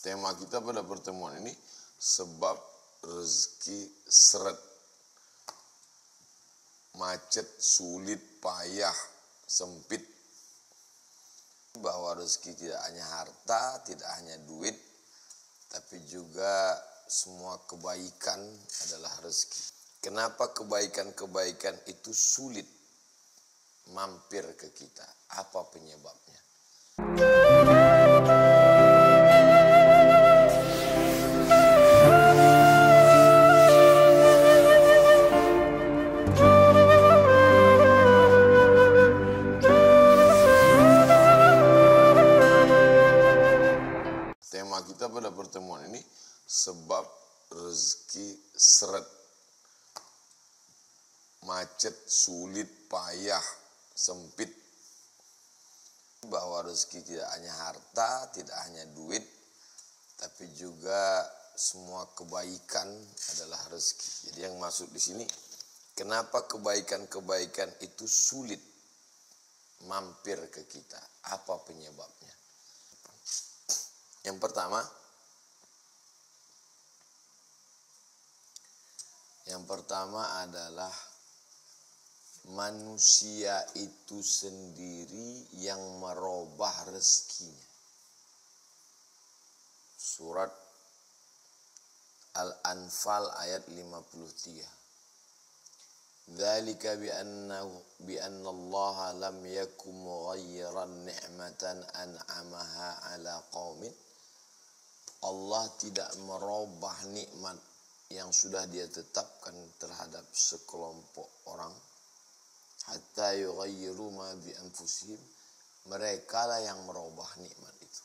Tema kita pada pertemuan ini sebab rezeki seret, macet, sulit, payah, sempit. Bahwa rezeki tidak hanya harta, tidak hanya duit, tapi juga semua kebaikan adalah rezeki. Kenapa kebaikan-kebaikan itu sulit mampir ke kita? Apa penyebabnya? Tema kita pada pertemuan ini sebab rezeki seret, macet, sulit, payah, sempit. Bahwa rezeki tidak hanya harta, tidak hanya duit, tapi juga semua kebaikan adalah rezeki. Jadi yang masuk di sini, kenapa kebaikan-kebaikan itu sulit mampir ke kita? Apa penyebabnya? Yang pertama adalah manusia itu sendiri yang merubah rezekinya. Surat Al-Anfal ayat 53. Dzalika bi anna Allah lam yakum mughayyiran ni'matan an'amaha 'ala qaumin. Allah tidak merubah nikmat yang sudah Dia tetapkan terhadap sekelompok orang. Hatta yughayyiru ma bi anfusihim. Mereka lah yang merubah nikmat itu.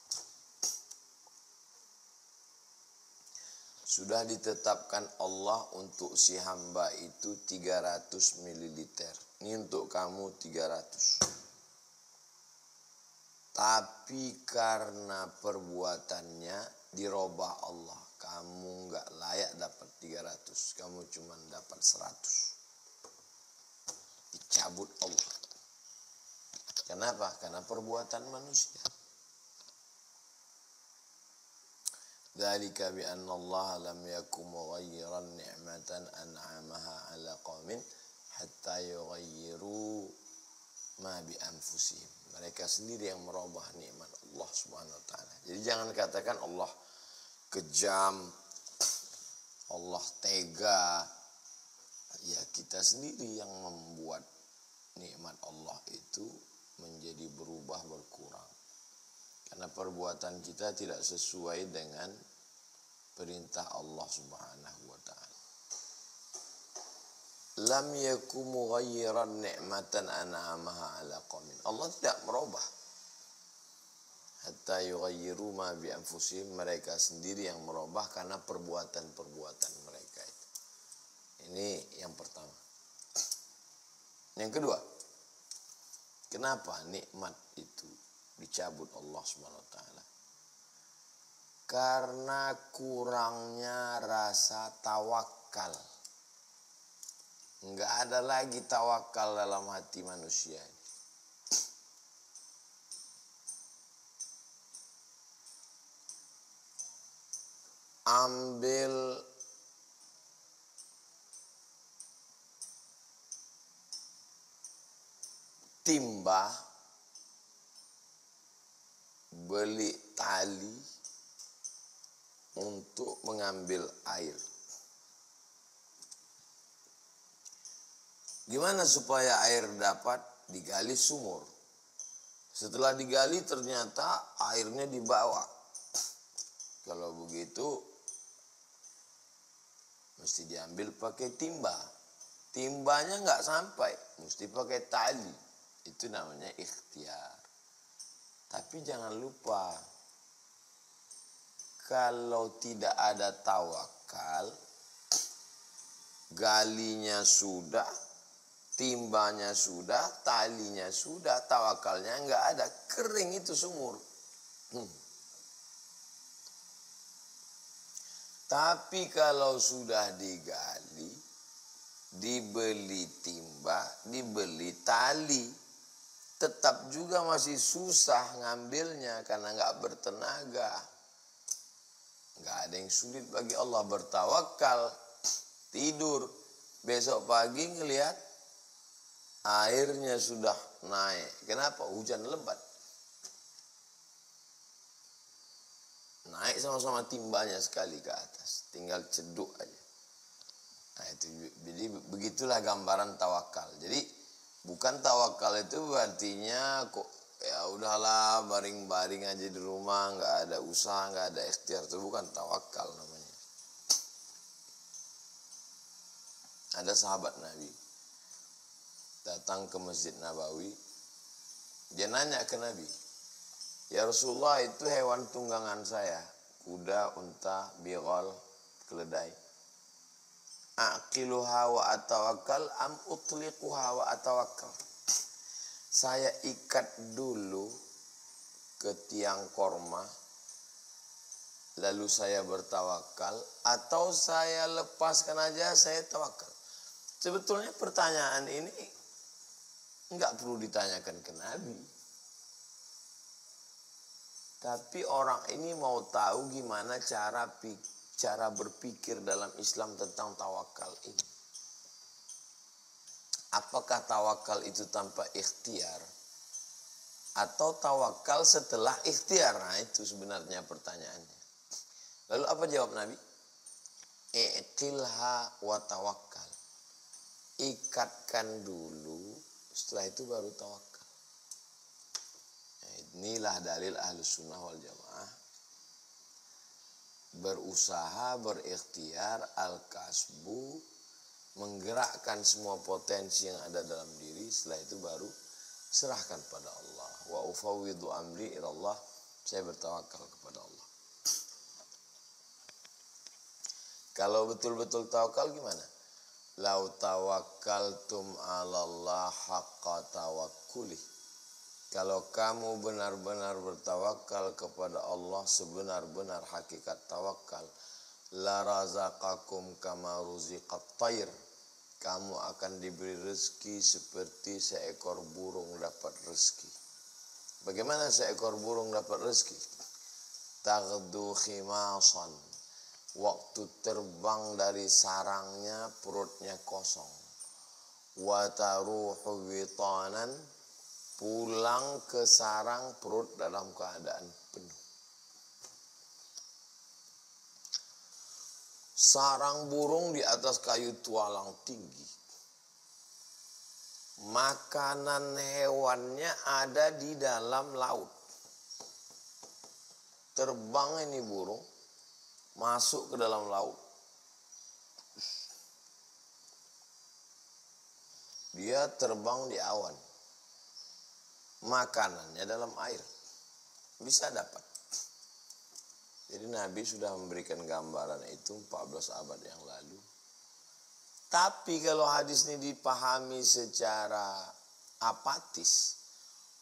Sudah ditetapkan Allah untuk si hamba itu 300 ml. Ini untuk kamu 300. Tapi karena perbuatannya dirubah Allah. Kamu nggak layak dapat 300. Kamu cuma dapat 100. Dicabut Allah. Kenapa? Karena perbuatan manusia. Dzalika bi anna Allah lam yakum mughayyiran ni'matan an'amaha 'ala qaumin hatta yughayyiru ma bi anfusihim. Mereka sendiri yang merubah nikmat Allah Subhanahu wa taala. Jadi jangan katakan Allah kejam, Allah tega. Ya, kita sendiri yang membuat nikmat Allah itu menjadi berubah, berkurang. Karena perbuatan kita tidak sesuai dengan perintah Allah Subhanahu wa taala. Lam yakum mughayyiran ni'matan an'amaha 'ala qaumin. Allah tidak merubah. Hatta yughayyiru ma bi anfusihim. Mereka sendiri yang merubah karena perbuatan-perbuatan mereka itu. Ini yang pertama. Yang kedua, kenapa nikmat itu dicabut Allah SWT? Karena kurangnya rasa tawakal. Enggak ada lagi tawakal dalam hati manusia ini. Ambil timba, beli tali untuk mengambil air. Gimana supaya air dapat? Digali sumur. Setelah digali ternyata airnya di bawah. Kalau begitu mesti diambil pakai timba. Timbanya nggak sampai, mesti pakai tali. Itu namanya ikhtiar. Tapi jangan lupa, kalau tidak ada tawakal, galinya sudah, timbanya sudah, talinya sudah, tawakalnya nggak ada, kering itu sumur. Tapi kalau sudah digali, dibeli timba, dibeli tali, tetap juga masih susah ngambilnya karena nggak bertenaga. Nggak ada yang sulit bagi Allah. Bertawakal, tidur, besok pagi ngelihat airnya sudah naik. Kenapa? Hujan lebat. Naik sama-sama timbanya sekali ke atas. Tinggal ceduk aja. Nah itu, jadi begitulah gambaran tawakal. Jadi bukan tawakal itu artinya kok ya udahlah baring-baring aja di rumah, nggak ada usaha, nggak ada ikhtiar. Itu bukan tawakal namanya. Ada sahabat Nabi datang ke Masjid Nabawi, dia nanya ke Nabi, ya Rasulullah, itu hewan tunggangan saya, kuda, unta, bighal, keledai. Aqiluha wa atawakkal am utliquha wa atawakkal. Saya ikat dulu ke tiang korma, lalu saya bertawakal, atau saya lepaskan aja, saya tawakal. Sebetulnya pertanyaan ini enggak perlu ditanyakan ke Nabi. Tapi orang ini mau tahu gimana cara berpikir dalam Islam tentang tawakal ini. Apakah tawakal itu tanpa ikhtiar? Atau tawakal setelah ikhtiar? Nah itu sebenarnya pertanyaannya. Lalu apa jawab Nabi? Iqilha wa tawakkal. Ikatkan dulu, setelah itu baru tawakal. Inilah dalil Ahlus Sunnah wal Jamaah. Berusaha, berikhtiar, al-kasbu, menggerakkan semua potensi yang ada dalam diri, setelah itu baru serahkan pada Allah. Wa ufawwidu amri ilallah, saya bertawakal kepada Allah. Kalau betul-betul tawakal gimana? Lau tawakkaltum 'alallah haqqa tawakkuli. Kalau kamu benar-benar bertawakal kepada Allah sebenar-benar hakikat tawakal, la razaqakum kama ruziqat tayr. Kamu akan diberi rezeki seperti seekor burung dapat rezeki. Bagaimana seekor burung dapat rezeki? Taghdu khimasan. Waktu terbang dari sarangnya perutnya kosong. Wa taruhu witanan, pulang ke sarang perut dalam keadaan penuh. Sarang burung di atas kayu tualang tinggi. Makanan hewannya ada di dalam laut. Terbang ini burung, masuk ke dalam laut. Dia terbang di awan. Makanannya dalam air. Bisa dapat. Jadi Nabi sudah memberikan gambaran itu 14 abad yang lalu. Tapi kalau hadis ini dipahami secara apatis,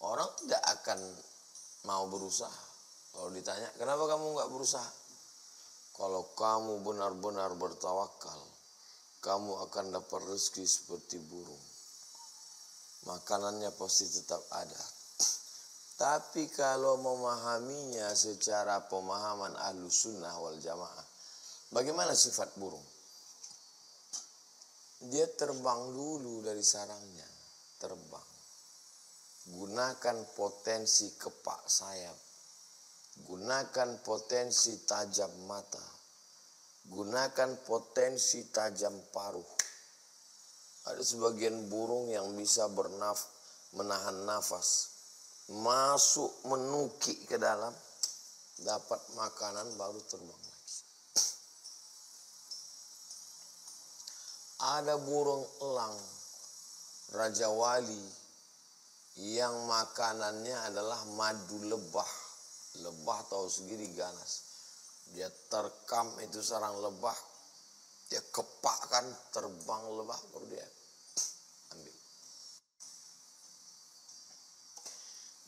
orang tidak akan mau berusaha. Kalau ditanya, kenapa kamu nggak berusaha? Kalau kamu benar-benar bertawakal, kamu akan dapat rezeki seperti burung. Makanannya pasti tetap ada. Tapi kalau memahaminya secara pemahaman Ahlus Sunnah wal Jamaah, bagaimana sifat burung? Dia terbang dulu dari sarangnya, terbang. Gunakan potensi kepak sayap, gunakan potensi tajam mata, gunakan potensi tajam paruh. Ada sebagian burung yang bisa menahan nafas, masuk menukik ke dalam, dapat makanan baru terbang lagi. Ada burung elang Raja Wali yang makanannya adalah madu lebah. Lebah tahu sendiri ganas. Dia terkam itu sarang lebah, dia kepakkan, terbang lebah baru dia ambil.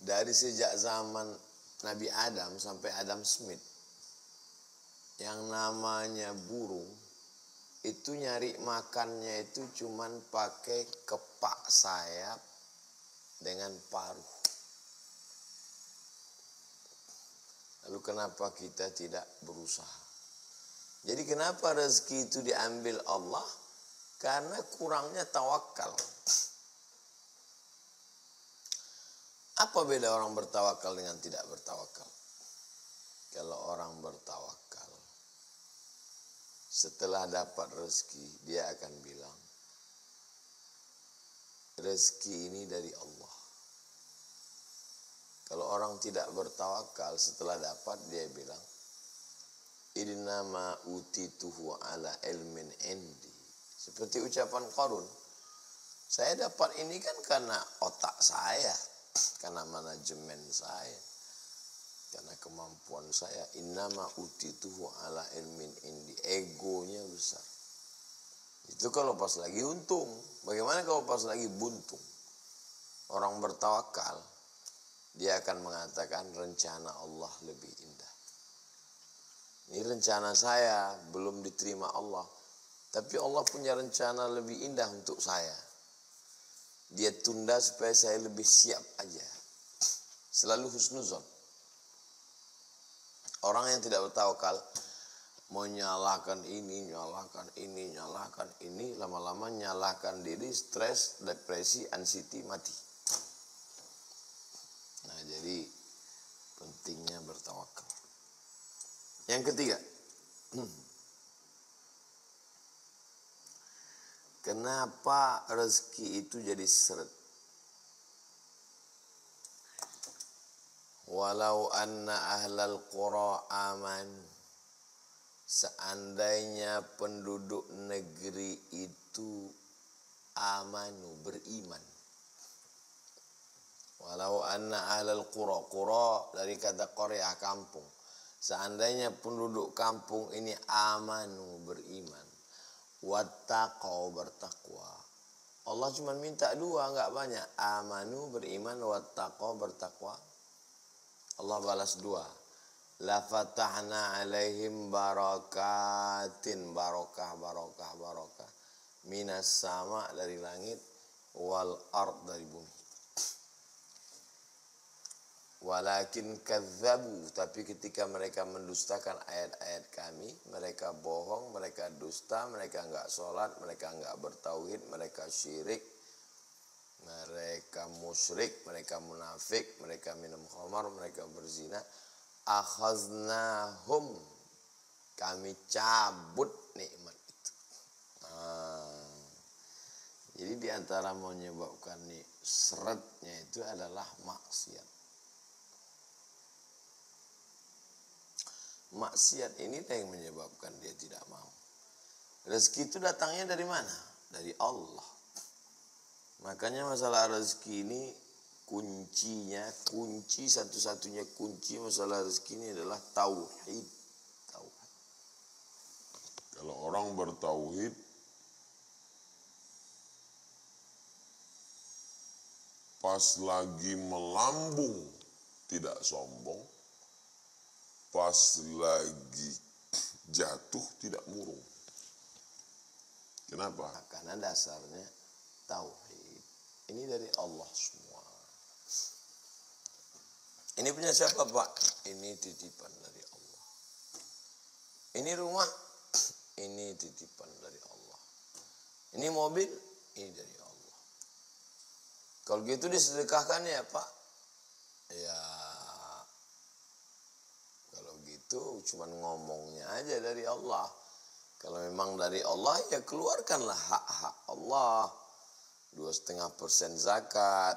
Dari sejak zaman Nabi Adam sampai Adam Smith, yang namanya burung itu nyari makannya itu cuman pakai kepak sayap dengan paruh. Lalu kenapa kita tidak berusaha? Jadi kenapa rezeki itu diambil Allah? Karena kurangnya tawakal. Apa beda orang bertawakal dengan tidak bertawakal? Kalau orang bertawakal, setelah dapat rezeki, dia akan bilang, rezeki ini dari Allah. Kalau orang tidak bertawakal, setelah dapat, dia bilang, innama utituhu ala ilmin indi. Seperti ucapan Qarun, saya dapat ini kan karena otak saya, karena manajemen saya, karena kemampuan saya. Innama utituhu ala ilmin indi. Egonya besar. Itu kalau pas lagi untung. Bagaimana kalau pas lagi buntung? Orang bertawakal, dia akan mengatakan rencana Allah lebih indah. Ini rencana saya belum diterima Allah, tapi Allah punya rencana lebih indah untuk saya. Dia tunda supaya saya lebih siap aja. Selalu husnuzon. Orang yang tidak bertawakal mau nyalahkan ini, lama-lama nyalahkan diri, stres, depresi, anxiety, mati. Nah, jadi pentingnya bertawakal. Yang ketiga, kenapa rezeki itu jadi seret? Walau anna ahlal qura aman, seandainya penduduk negeri itu amanu, beriman. Walau anna ahlal qura, qura dari kata qaryah, kampung. Seandainya penduduk kampung ini amanu, beriman, wattaqau, bertakwa. Allah cuma minta dua, enggak banyak. Amanu, beriman, wattaqau, bertakwa. Allah balas dua. La fatahna alaihim barakatin, barokah, minas sama, dari langit, wal ard, dari bumi. Walakin kadzabu, tapi ketika mereka mendustakan ayat-ayat kami, mereka bohong, mereka dusta, mereka enggak sholat, mereka enggak bertauhid, mereka syirik, mereka musyrik, mereka munafik, mereka minum khamar, mereka berzina. Akhaznahum, kami cabut nikmat itu. Jadi diantara menyebabkan seretnya itu adalah maksiat. Maksiat ini yang menyebabkan dia tidak mau. Rezeki itu datangnya dari mana? Dari Allah. Makanya masalah rezeki ini kuncinya, satu-satunya kunci masalah rezeki ini adalah tauhid. Kalau orang bertauhid, pas lagi melambung tidak sombong, pas lagi jatuh tidak murung. Kenapa? Karena dasarnya tauhid. Ini dari Allah semua. Ini punya siapa, Pak? Ini titipan dari Allah. Ini rumah, ini titipan dari Allah. Ini mobil, ini dari Allah. Kalau gitu disedekahkan ya, Pak? Ya, kalau gitu cuman ngomongnya aja dari Allah. Kalau memang dari Allah, ya keluarkanlah hak-hak Allah. 2,5% zakat,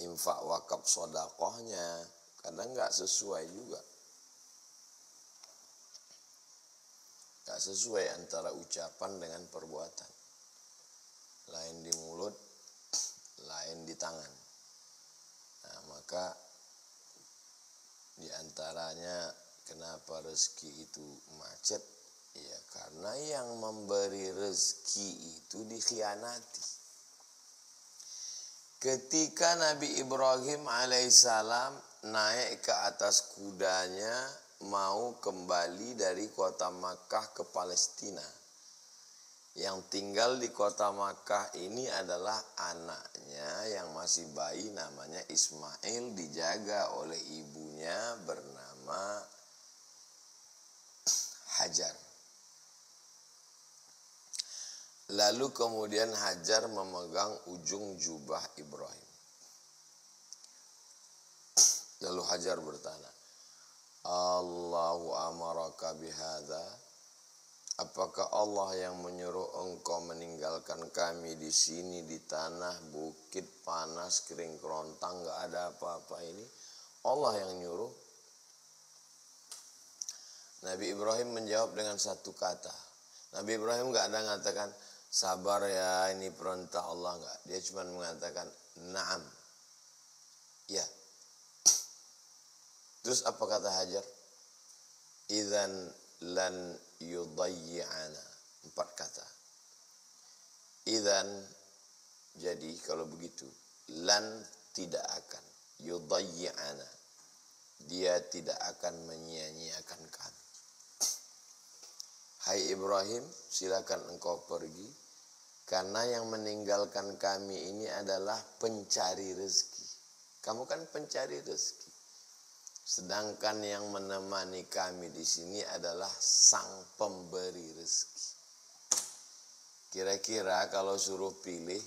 infak wakaf sodakohnya, kadang nggak sesuai juga. Nggak sesuai antara ucapan dengan perbuatan. Lain di mulut, lain di tangan. Nah, maka di antaranya kenapa rezeki itu macet, ya karena yang memberi rezeki itu dikhianati. Ketika Nabi Ibrahim alaihissalam naik ke atas kudanya mau kembali dari kota Makkah ke Palestina, yang tinggal di kota Makkah ini adalah anaknya yang masih bayi namanya Ismail, dijaga oleh ibunya bernama Hajar. Lalu kemudian Hajar memegang ujung jubah Ibrahim. Lalu Hajar bertanya, Allahu amaraka bihadza? Apakah Allah yang menyuruh engkau meninggalkan kami di sini di tanah bukit panas kering kerontang, nggak ada apa-apa ini? Allah yang nyuruh. Nabi Ibrahim menjawab dengan satu kata. Nabi Ibrahim nggak ada mengatakan sabar ya ini perintah Allah, nggak. Dia cuma mengatakan na'am, ya. Terus apa kata Hajar? Idzan lan yudayyi'ana. 4 kata. Idzan, jadi kalau begitu, lan tidak akan, yudayyi'ana, dia tidak akan menyia-nyiakan kami. Hai Ibrahim, silakan engkau pergi, karena yang meninggalkan kami ini adalah pencari rezeki. Kamu kan pencari rezeki. Sedangkan yang menemani kami di sini adalah sang pemberi rezeki. Kira-kira kalau suruh pilih,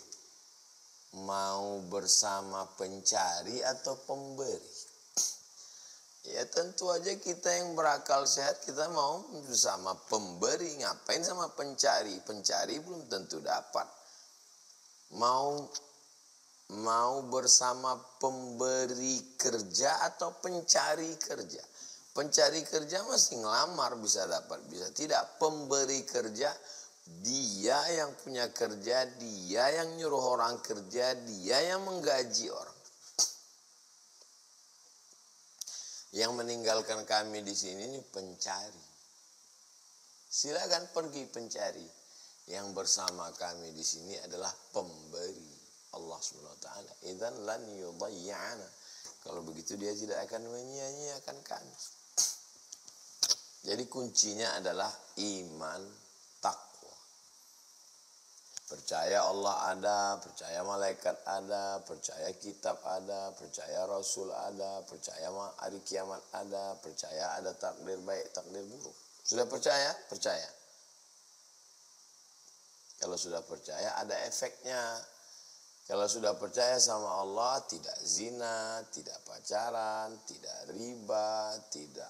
mau bersama pencari atau pemberi? Ya tentu aja kita yang berakal sehat, kita mau bersama pemberi. Ngapain sama pencari? Pencari belum tentu dapat. Mau bersama pemberi kerja atau pencari kerja? Pencari kerja masih ngelamar, bisa dapat, bisa tidak. Pemberi kerja, dia yang punya kerja, dia yang nyuruh orang kerja, dia yang menggaji orang. Yang meninggalkan kami di sini ini pencari. Silakan pergi pencari. Yang bersama kami di sini adalah pemberi. Allah SWT. Idzan lan yudayyi'ana. Kalau begitu dia tidak akan menyia-nyiakan kami. Jadi kuncinya adalah iman, takwa. Percaya Allah ada, percaya malaikat ada, percaya kitab ada, percaya Rasul ada, percaya hari kiamat ada, percaya ada takdir baik, takdir buruk. Sudah percaya? Percaya. Kalau sudah percaya ada efeknya. Kalau sudah percaya sama Allah, tidak zina, tidak pacaran, tidak riba, tidak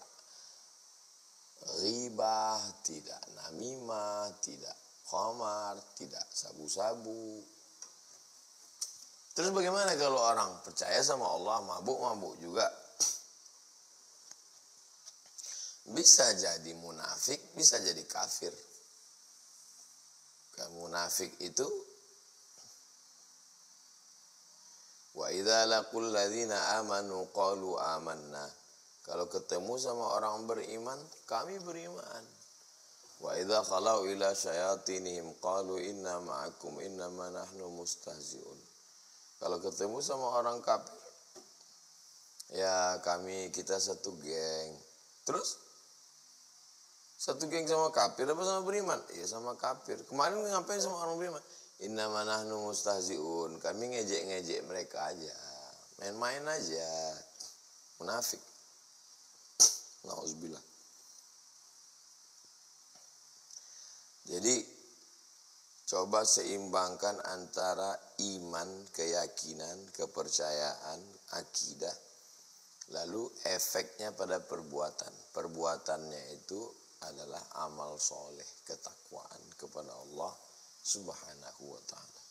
ghibah, tidak namimah, tidak khamar, tidak sabu-sabu. Terus bagaimana kalau orang percaya sama Allah, mabuk-mabuk juga? Bisa jadi munafik, bisa jadi kafir. Munafik itu wa idza laqul ladzina amanu qalu amanna. Kalau ketemu sama orang beriman, kami beriman. Wa idza khalau ila syayatinihim qalu inna ma'akum innama nahnu mustahzi'un. Kalau ketemu sama orang kafir, ya kita satu geng. Terus satu geng sama kafir apa sama beriman? Iya sama kafir. Kemarin ngapain sama orang beriman? Innama nahnu mustahzi'un. Kami ngejek-ngejek mereka aja. Main-main aja. Munafik. Nauzubillah. Jadi coba seimbangkan antara iman, keyakinan, kepercayaan, akidah. Lalu efeknya pada perbuatan. Perbuatannya itu adalah amal soleh, ketakwaan kepada Allah Subhanahu wa ta'ala.